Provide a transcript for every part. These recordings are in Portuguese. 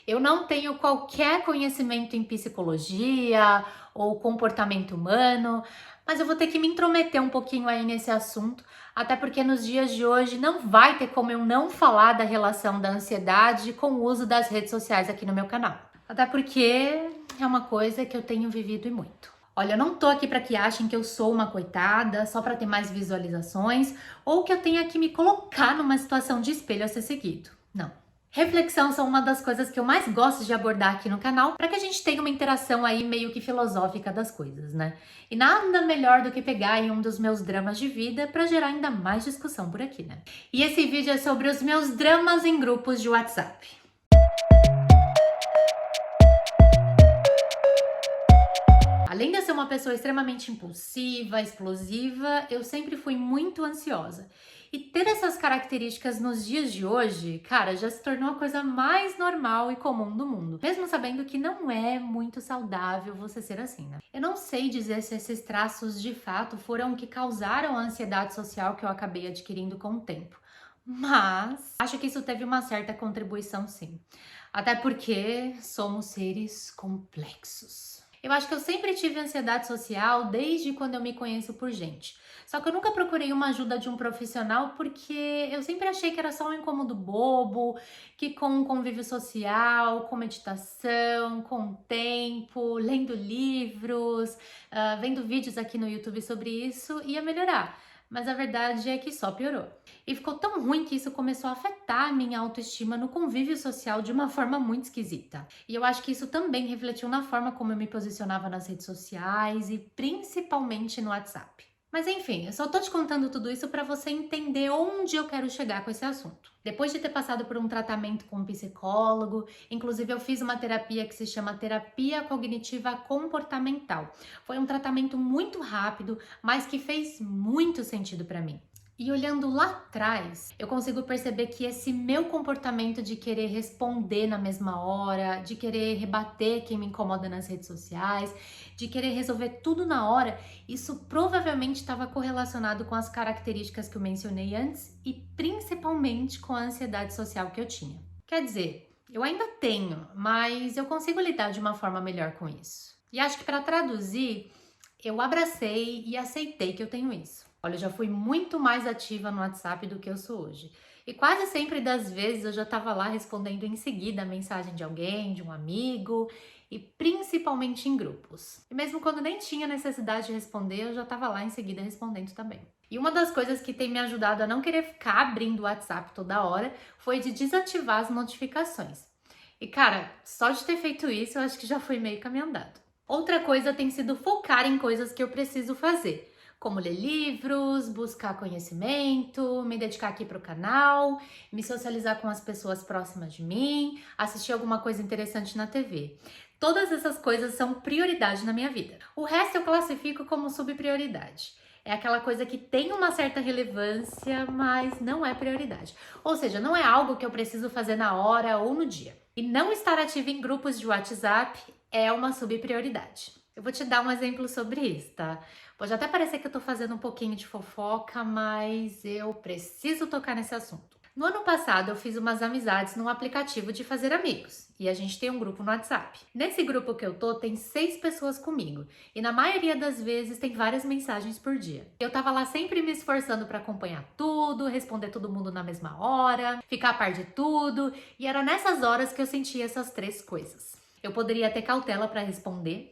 Eu não tenho qualquer conhecimento em psicologia ou comportamento humano, mas eu vou ter que me intrometer um pouquinho aí nesse assunto, até porque nos dias de hoje não vai ter como eu não falar da relação da ansiedade com o uso das redes sociais aqui no meu canal. Até porque é uma coisa que eu tenho vivido e muito. Olha, eu não tô aqui para que achem que eu sou uma coitada só para ter mais visualizações ou que eu tenha que me colocar numa situação de espelho a ser seguido. Não. Reflexão são uma das coisas que eu mais gosto de abordar aqui no canal, para que a gente tenha uma interação aí meio que filosófica das coisas, né? E nada melhor do que pegar em um dos meus dramas de vida para gerar ainda mais discussão por aqui, né? E esse vídeo é sobre os meus dramas em grupos de WhatsApp. Além de eu ser uma pessoa extremamente impulsiva, explosiva, eu sempre fui muito ansiosa. E ter essas características nos dias de hoje, cara, já se tornou a coisa mais normal e comum do mundo. Mesmo sabendo que não é muito saudável você ser assim, né? Eu não sei dizer se esses traços de fato foram o que causaram a ansiedade social que eu acabei adquirindo com o tempo. Mas acho que isso teve uma certa contribuição, sim. Até porque somos seres complexos. Eu acho que eu sempre tive ansiedade social desde quando eu me conheço por gente. Só que eu nunca procurei uma ajuda de um profissional porque eu sempre achei que era só um incômodo bobo, que com o convívio social, com meditação, com o tempo, lendo livros, vendo vídeos aqui no YouTube sobre isso, ia melhorar. Mas a verdade é que só piorou. E ficou tão ruim que isso começou a afetar a minha autoestima no convívio social de uma forma muito esquisita. E eu acho que isso também refletiu na forma como eu me posicionava nas redes sociais e principalmente no WhatsApp. Mas enfim, eu só tô te contando tudo isso para você entender onde eu quero chegar com esse assunto. Depois de ter passado por um tratamento com um psicólogo, inclusive eu fiz uma terapia que se chama terapia cognitiva comportamental. Foi um tratamento muito rápido, mas que fez muito sentido para mim. E olhando lá atrás, eu consigo perceber que esse meu comportamento de querer responder na mesma hora, de querer rebater quem me incomoda nas redes sociais, de querer resolver tudo na hora, isso provavelmente estava correlacionado com as características que eu mencionei antes e principalmente com a ansiedade social que eu tinha. Quer dizer, eu ainda tenho, mas eu consigo lidar de uma forma melhor com isso. E acho que para traduzir, eu abracei e aceitei que eu tenho isso. Olha, eu já fui muito mais ativa no WhatsApp do que eu sou hoje. E quase sempre das vezes eu já estava lá respondendo em seguida a mensagem de alguém, de um amigo, e principalmente em grupos. E mesmo quando nem tinha necessidade de responder, eu já estava lá em seguida respondendo também. E uma das coisas que tem me ajudado a não querer ficar abrindo o WhatsApp toda hora foi de desativar as notificações. E cara, só de ter feito isso, eu acho que já foi meio caminho andado. Outra coisa tem sido focar em coisas que eu preciso fazer, como ler livros, buscar conhecimento, me dedicar aqui para o canal, me socializar com as pessoas próximas de mim, assistir alguma coisa interessante na TV. Todas essas coisas são prioridade na minha vida. O resto eu classifico como subprioridade. É aquela coisa que tem uma certa relevância, mas não é prioridade. Ou seja, não é algo que eu preciso fazer na hora ou no dia. E não estar ativa em grupos de WhatsApp é uma subprioridade. Eu vou te dar um exemplo sobre isso, tá? Pode até parecer que eu tô fazendo um pouquinho de fofoca, mas eu preciso tocar nesse assunto. No ano passado, eu fiz umas amizades num aplicativo de fazer amigos. E a gente tem um grupo no WhatsApp. Nesse grupo que eu tô, tem 6 pessoas comigo. E na maioria das vezes tem várias mensagens por dia. Eu tava lá sempre me esforçando para acompanhar tudo, responder todo mundo na mesma hora, ficar a par de tudo. E era nessas horas que eu sentia essas 3 coisas. Eu poderia ter cautela para responder.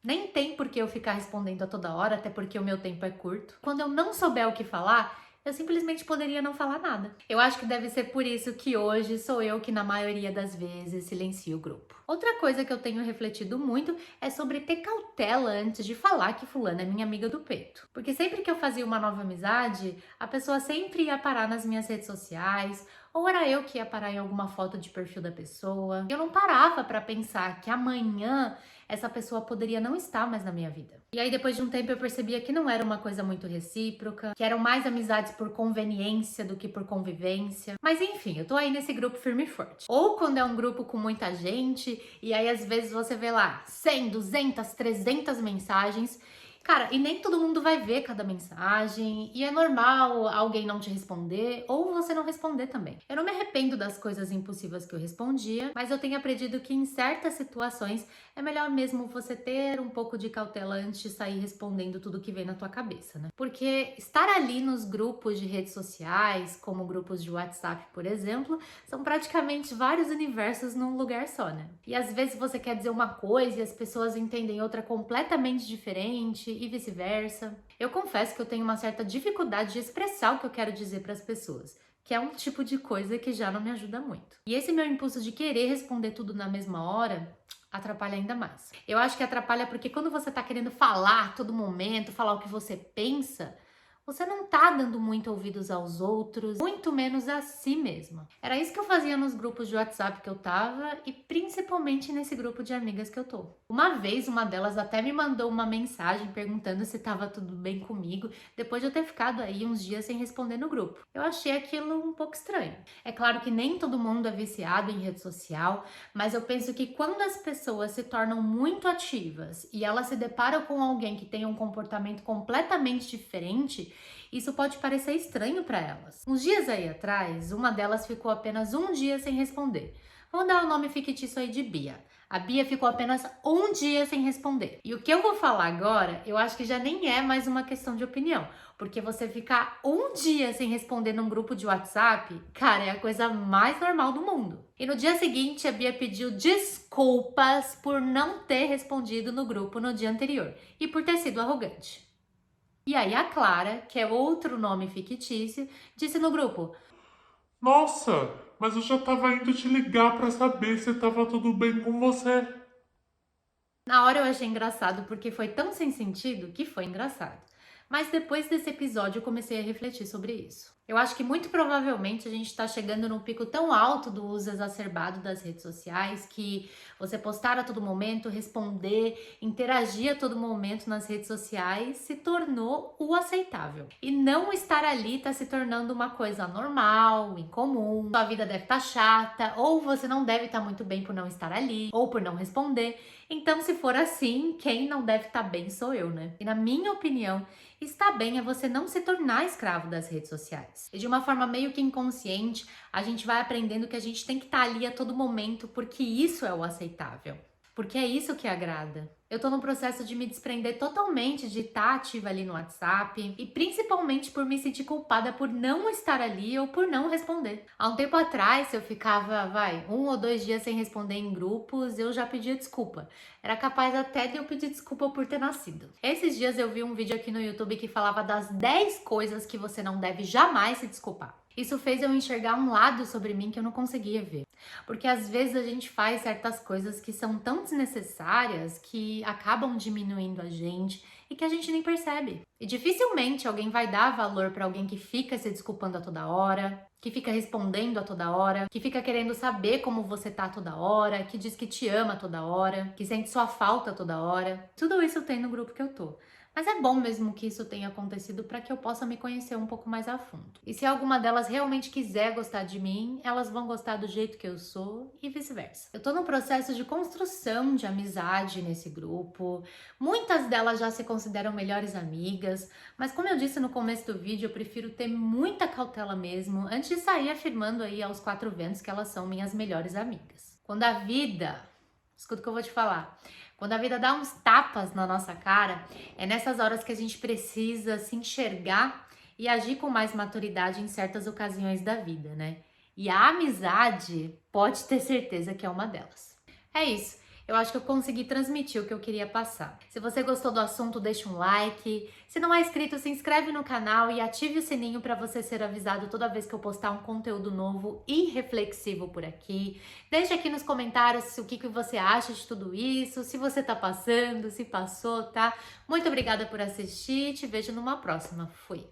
Nem tem por que eu ficar respondendo a toda hora, até porque o meu tempo é curto. Quando eu não souber o que falar, eu simplesmente poderia não falar nada. Eu acho que deve ser por isso que hoje sou eu que na maioria das vezes silencio o grupo. Outra coisa que eu tenho refletido muito é sobre ter cautela antes de falar que fulana é minha amiga do peito. Porque sempre que eu fazia uma nova amizade, a pessoa sempre ia parar nas minhas redes sociais, ou era eu que ia parar em alguma foto de perfil da pessoa. Eu não parava para pensar que amanhã essa pessoa poderia não estar mais na minha vida. E aí depois de um tempo eu percebia que não era uma coisa muito recíproca, que eram mais amizades por conveniência do que por convivência. Mas enfim, eu tô aí nesse grupo firme e forte. Ou quando é um grupo com muita gente, e aí às vezes você vê lá 100, 200, 300 mensagens, Cara, e nem todo mundo vai ver cada mensagem, e é normal alguém não te responder ou você não responder também. Eu não me arrependo das coisas impulsivas que eu respondia, mas eu tenho aprendido que em certas situações é melhor mesmo você ter um pouco de cautela antes de sair respondendo tudo que vem na tua cabeça, né? Porque estar ali nos grupos de redes sociais, como grupos de WhatsApp, por exemplo, são praticamente vários universos num lugar só, né? E às vezes você quer dizer uma coisa e as pessoas entendem outra completamente diferente e vice-versa. Eu confesso que eu tenho uma certa dificuldade de expressar o que eu quero dizer para as pessoas, que é um tipo de coisa que já não me ajuda muito. E esse meu impulso de querer responder tudo na mesma hora atrapalha ainda mais. Eu acho que atrapalha porque quando você tá querendo falar a todo momento, falar o que você pensa, você não tá dando muito ouvidos aos outros, muito menos a si mesma. Era isso que eu fazia nos grupos de WhatsApp que eu tava e principalmente nesse grupo de amigas que eu tô. Uma vez, uma delas até me mandou uma mensagem perguntando se tava tudo bem comigo, depois de eu ter ficado aí uns dias sem responder no grupo. Eu achei aquilo um pouco estranho. É claro que nem todo mundo é viciado em rede social, mas eu penso que quando as pessoas se tornam muito ativas e elas se deparam com alguém que tem um comportamento completamente diferente, isso pode parecer estranho para elas. Uns dias aí atrás, uma delas ficou apenas um dia sem responder. Vamos dar o nome fictício aí de Bia. A Bia ficou apenas um dia sem responder. E o que eu vou falar agora, eu acho que já nem é mais uma questão de opinião. Porque você ficar um dia sem responder num grupo de WhatsApp, cara, é a coisa mais normal do mundo. E no dia seguinte, a Bia pediu desculpas por não ter respondido no grupo no dia anterior e por ter sido arrogante. E aí a Clara, que é outro nome fictício, disse no grupo: Nossa, mas eu já tava indo te ligar pra saber se tava tudo bem com você. Na hora eu achei engraçado porque foi tão sem sentido que foi engraçado. Mas depois desse episódio eu comecei a refletir sobre isso. Eu acho que muito provavelmente a gente está chegando num pico tão alto do uso exacerbado das redes sociais que você postar a todo momento, responder, interagir a todo momento nas redes sociais se tornou o aceitável. E não estar ali está se tornando uma coisa normal, incomum, sua vida deve estar chata, ou você não deve estar muito bem por não estar ali, ou por não responder. Então, se for assim, quem não deve estar bem sou eu, né? E na minha opinião, estar bem é você não se tornar escravo das redes sociais. E de uma forma meio que inconsciente, a gente vai aprendendo que a gente tem que estar ali a todo momento porque isso é o aceitável. Porque é isso que agrada. Eu tô no processo de me desprender totalmente de estar ativa ali no WhatsApp e principalmente por me sentir culpada por não estar ali ou por não responder. Há um tempo atrás, se eu ficava, 1 ou 2 dias sem responder em grupos, eu já pedia desculpa. Era capaz até de eu pedir desculpa por ter nascido. Esses dias eu vi um vídeo aqui no YouTube que falava das 10 coisas que você não deve jamais se desculpar. Isso fez eu enxergar um lado sobre mim que eu não conseguia ver. Porque às vezes a gente faz certas coisas que são tão desnecessárias que acabam diminuindo a gente e que a gente nem percebe. E dificilmente alguém vai dar valor para alguém que fica se desculpando a toda hora, que fica respondendo a toda hora, que fica querendo saber como você tá a toda hora, que diz que te ama a toda hora, que sente sua falta a toda hora. Tudo isso tem no grupo que eu tô. Mas é bom mesmo que isso tenha acontecido para que eu possa me conhecer um pouco mais a fundo. E se alguma delas realmente quiser gostar de mim, elas vão gostar do jeito que eu sou e vice-versa. Eu tô num processo de construção de amizade nesse grupo. Muitas delas já se consideram melhores amigas, mas como eu disse no começo do vídeo, eu prefiro ter muita cautela mesmo antes de sair afirmando aí aos 4 ventos que elas são minhas melhores amigas. Quando a vida, escuta o que eu vou te falar. Quando a vida dá uns tapas na nossa cara, é nessas horas que a gente precisa se enxergar e agir com mais maturidade em certas ocasiões da vida, né? E a amizade pode ter certeza que é uma delas. É isso. Eu acho que eu consegui transmitir o que eu queria passar. Se você gostou do assunto, deixa um like. Se não é inscrito, se inscreve no canal e ative o sininho para você ser avisado toda vez que eu postar um conteúdo novo e reflexivo por aqui. Deixa aqui nos comentários o que você acha de tudo isso, se você tá passando, se passou, tá? Muito obrigada por assistir, te vejo numa próxima. Fui!